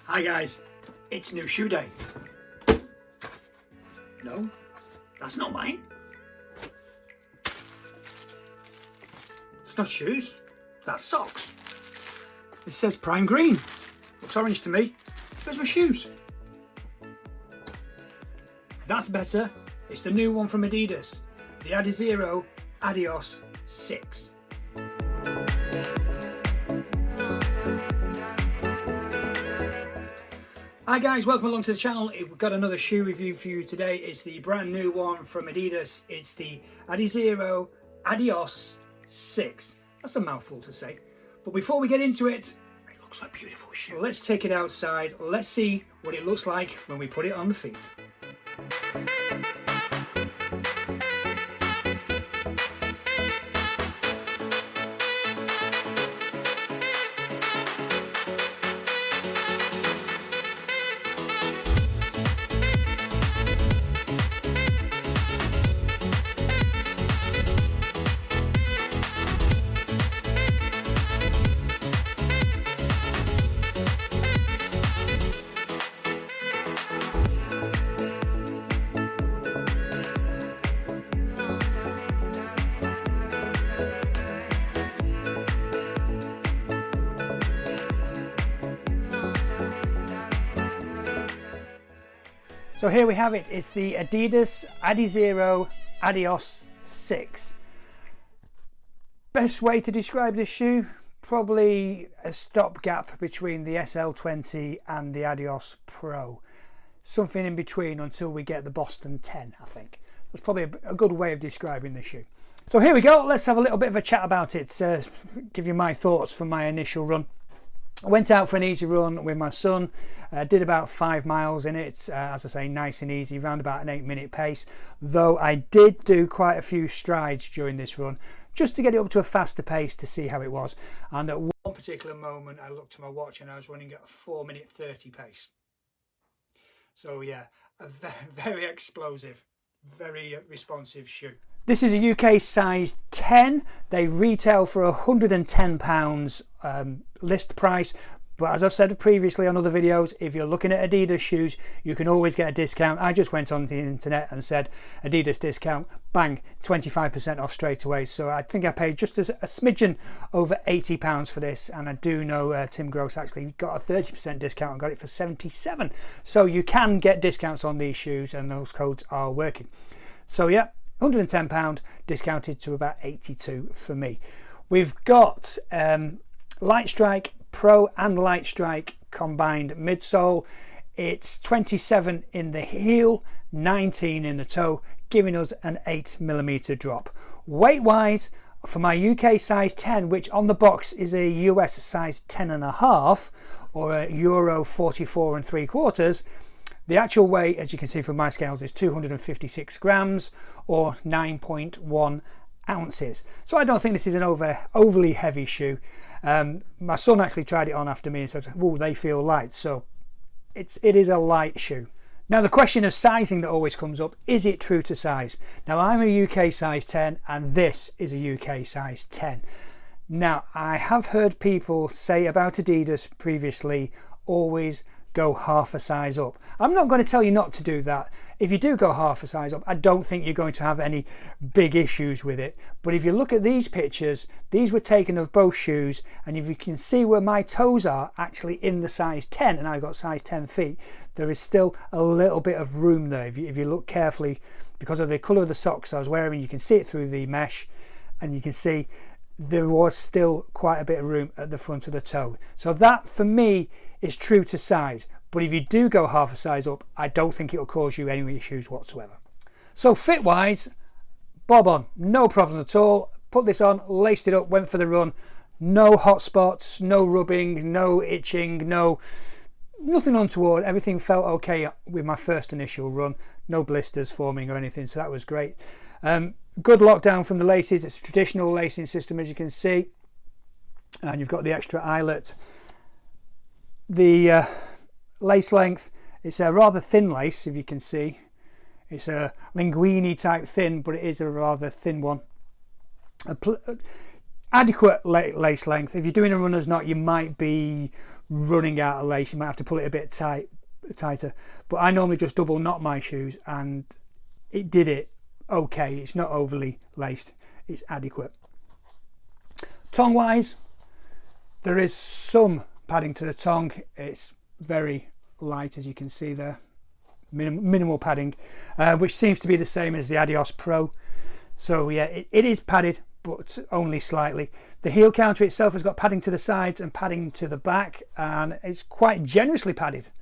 Hi guys, it's new shoe day. No, that's not mine. It's not shoes, that's socks. It says prime green. Looks orange to me. Where's my shoes? That's better. It's the new one from Adidas, the ADIZERO Adios 6. Hi guys, welcome along to the channel. We've got another shoe review for you today. It's the brand new one from Adidas. It's the ADIZERO Adios 6. That's a mouthful to say. But before we get into it, it looks like a beautiful shoe. Let's take it outside. Let's see what it looks like when we put it on the feet. So here we have it. It's the Adidas ADIZERO Adios 6. Best way to describe this shoe? Probably a stopgap between the SL20 and the Adios Pro. Something in between until we get the Boston 10, I think. That's probably a good way of describing the shoe. So here we go. Let's have a little bit of a chat about it. Give you my thoughts from my initial run. I went out for an easy run with my son, did about 5 miles in it, as I say, nice and easy, around about an 8-minute pace, though I did do quite a few strides during this run, just to get it up to a faster pace to see how it was. And at one particular moment I looked at my watch and I was running at a 4:30 pace. So yeah, a very explosive, very responsive shoe. This is a UK size 10. They retail for £110 list price. But as I've said previously on other videos, if you're looking at Adidas shoes, you can always get a discount. I just went on the internet and said Adidas discount, bang, 25% off straight away. So I think I paid just a smidgen over £80 for this. And I do know Tim Gross actually got a 30% discount and got it for £77. So you can get discounts on these shoes and those codes are working. So yeah, £110 discounted to about £82 for me. We've got Light Strike Pro and Light Strike combined midsole. It's 27 in the heel, 19 in the toe, giving us an 8mm drop. Weight wise, for my UK size 10, which on the box is a US size 10.5 or a Euro 44 3/4, the actual weight, as you can see from my scales, is 256 grams or 9.1 ounces. So I don't think this is an overly heavy shoe. My son actually tried it on after me and said, "Oh, they feel light." So it is a light shoe. Now the question of sizing that always comes up, is it true to size? Now I'm a UK size 10 and this is a UK size 10. Now I have heard people say about Adidas previously, always go half a size up. I'm not going to tell you not to do that. If you do go half a size up, I don't think you're going to have any big issues with it. But if you look at these pictures, these were taken of both shoes, and if you can see where my toes are actually in the size 10, and I've got size 10 feet, there is still a little bit of room there. If you look carefully, because of the colour of the socks I was wearing, you can see it through the mesh, and you can see there was still quite a bit of room at the front of the toe. So that for me is true to size. But if you do go half a size up, I don't think it'll cause you any issues whatsoever. So fit wise, bob on, no problem at all. Put this on, laced it up, went for the run. No hot spots, no rubbing, no itching, nothing untoward. Everything felt okay with my first initial run. No blisters forming or anything, so that was great. Good lockdown from the laces. It's a traditional lacing system, as you can see. And you've got the extra eyelet. The lace length, it's a rather thin lace, if you can see. It's a linguini type thin, but it is a rather thin one. Adequate lace length. If you're doing a runner's knot, you might be running out of lace. You might have to pull it a bit tighter. But I normally just double knot my shoes, and it did it okay. It's not overly laced. It's adequate. Tongue wise, there is some padding to the tongue. It's very light, as you can see there. Minimal padding, which seems to be the same as the Adios Pro. So yeah, it is padded, but only slightly. The heel counter itself has got padding to the sides and padding to the back, and it's quite generously padded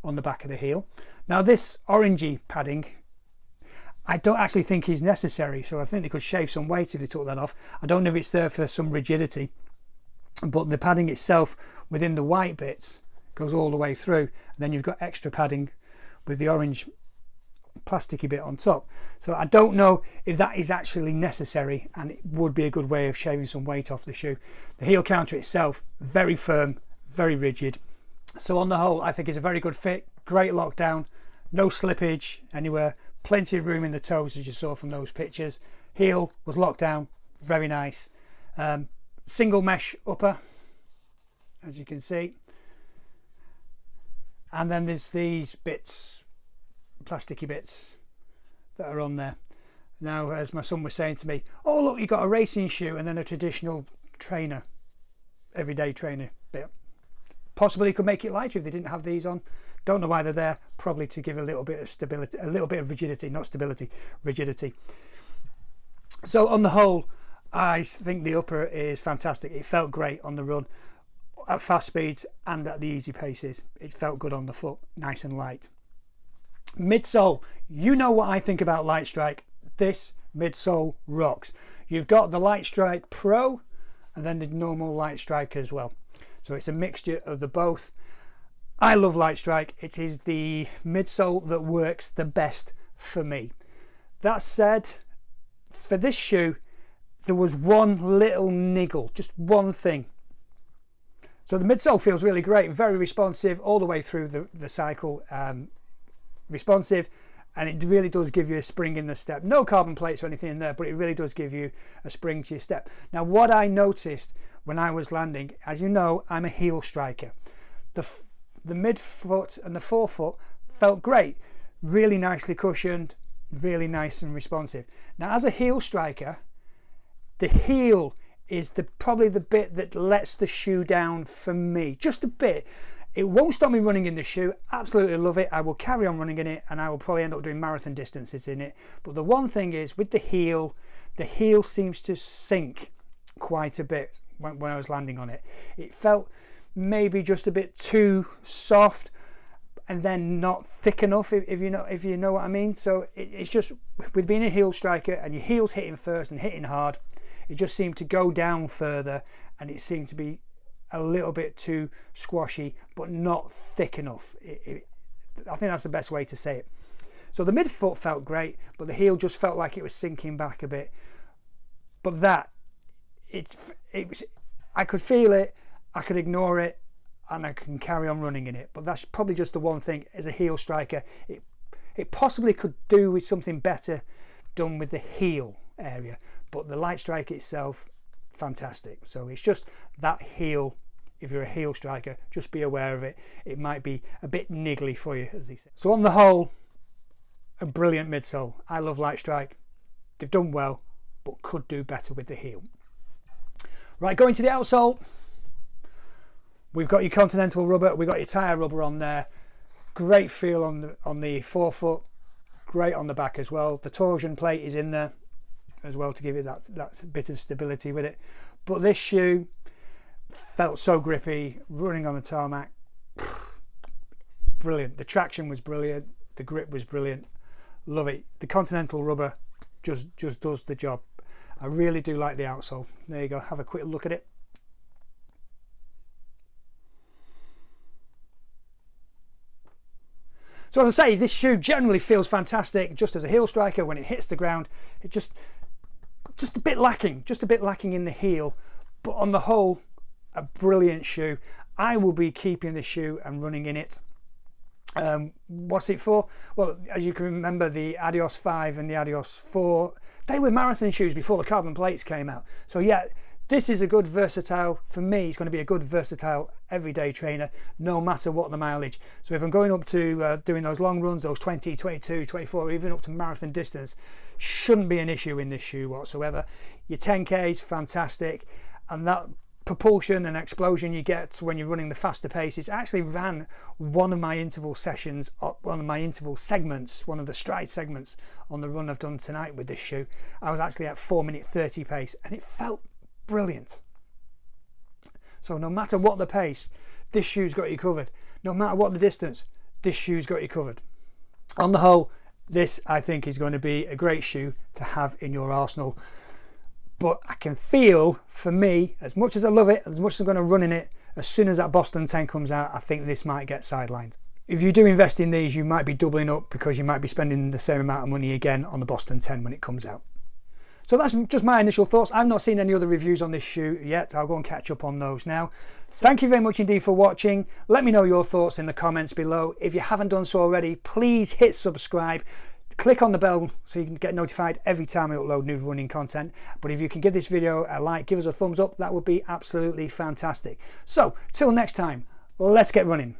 on the back of the heel. Now this orangey padding, I don't actually think is necessary, so I think they could shave some weight if they took that off. I don't know if it's there for some rigidity, but the padding itself within the white bits goes all the way through, and then you've got extra padding with the orange plasticky bit on top. So I don't know if that is actually necessary, and it would be a good way of shaving some weight off the shoe. The heel counter itself, very firm, very rigid. So on the whole, I think it's a very good fit, great lockdown, no slippage anywhere, plenty of room in the toes as you saw from those pictures. Heel was locked down, very nice. Single mesh upper, as you can see. And then there's these bits, plasticky bits that are on there. Now, as my son was saying to me, oh look, you got a racing shoe and then a traditional trainer, everyday trainer bit. Possibly could make it lighter if they didn't have these on. Don't know why they're there. Probably to give a little bit of stability, a little bit of rigidity, not stability, rigidity. So on the whole, I think the upper is fantastic. It felt great on the run, at fast speeds and at the easy paces. It felt good on the foot, nice and light. Midsole, you know what I think about Light Strike. This midsole rocks. You've got the Light Strike Pro and then the normal Light Strike as well. So it's a mixture of the both. I love Light Strike. It is the midsole that works the best for me. That said, for this shoe, there was one little niggle, just one thing. So the midsole feels really great, very responsive all the way through the cycle, responsive, and it really does give you a spring in the step. No carbon plates or anything in there, but it really does give you a spring to your step. Now what I noticed when I was landing, as you know, I'm a heel striker. The midfoot and the forefoot felt great, really nicely cushioned, really nice and responsive. Now as a heel striker, the heel is probably the bit that lets the shoe down for me, just a bit. It won't stop me running in the shoe. Absolutely love it. I will carry on running in it, and I will probably end up doing marathon distances in it. But the one thing is with the heel seems to sink quite a bit when I was landing on it. It felt maybe just a bit too soft and then not thick enough, if you know what I mean. So it's just, with being a heel striker and your heel's hitting first and hitting hard, it just seemed to go down further, and it seemed to be a little bit too squashy but not thick enough. I think that's the best way to say it. So the midfoot felt great, but the heel just felt like it was sinking back a bit. But I could feel it, I could ignore it, and I can carry on running in it. But that's probably just the one thing as a heel striker. It possibly could do with something better done with the heel area, but the Light Strike itself, fantastic. So it's just that heel. If you're a heel striker, just be aware of it. It might be a bit niggly for you, as they say. So on the whole, a brilliant midsole. I love Light Strike. They've done well, but could do better with the heel. Right, going to the outsole. We've got your Continental rubber. We've got your tyre rubber on there. Great feel on the forefoot. Great on the back as well. The torsion plate is in there as well to give it that bit of stability with it. But this shoe felt so grippy, running on the tarmac. Brilliant. The traction was brilliant. The grip was brilliant. Love it. The Continental rubber just does the job. I really do like the outsole. There you go. Have a quick look at it. So as I say, this shoe generally feels fantastic just as a heel striker. When it hits the ground, it just a bit lacking, in the heel. But on the whole, a brilliant shoe. I will be keeping the shoe and running in it. What's it for? Well, as you can remember, the Adios 5 and the Adios 4, they were marathon shoes before the carbon plates came out. So yeah, This is a good versatile, for me, it's going to be a good versatile everyday trainer, no matter what the mileage. So if I'm going up to doing those long runs, those 20, 22, 24, even up to marathon distance, shouldn't be an issue in this shoe whatsoever. Your 10K is fantastic, and that propulsion and explosion you get when you're running the faster paces. I actually ran one of my interval sessions, one of my interval segments, one of the stride segments on the run I've done tonight with this shoe. I was actually at 4:30 pace, and it felt brilliant. So no matter what the pace, this shoe's got you covered. No matter what the distance, this shoe's got you covered. On the whole, this I think is going to be a great shoe to have in your arsenal. But I can feel, for me, as much as I love it, as much as I'm going to run in it, as soon as that Boston 10 comes out, I think this might get sidelined. If you do invest in these, you might be doubling up, because you might be spending the same amount of money again on the Boston 10 when it comes out. So that's just my initial thoughts. I've not seen any other reviews on this shoe yet. I'll go and catch up on those now. Thank you very much indeed for watching. Let me know your thoughts in the comments below. If you haven't done so already, please hit subscribe. Click on the bell so you can get notified every time I upload new running content. But if you can give this video a like, give us a thumbs up, that would be absolutely fantastic. So till next time, let's get running.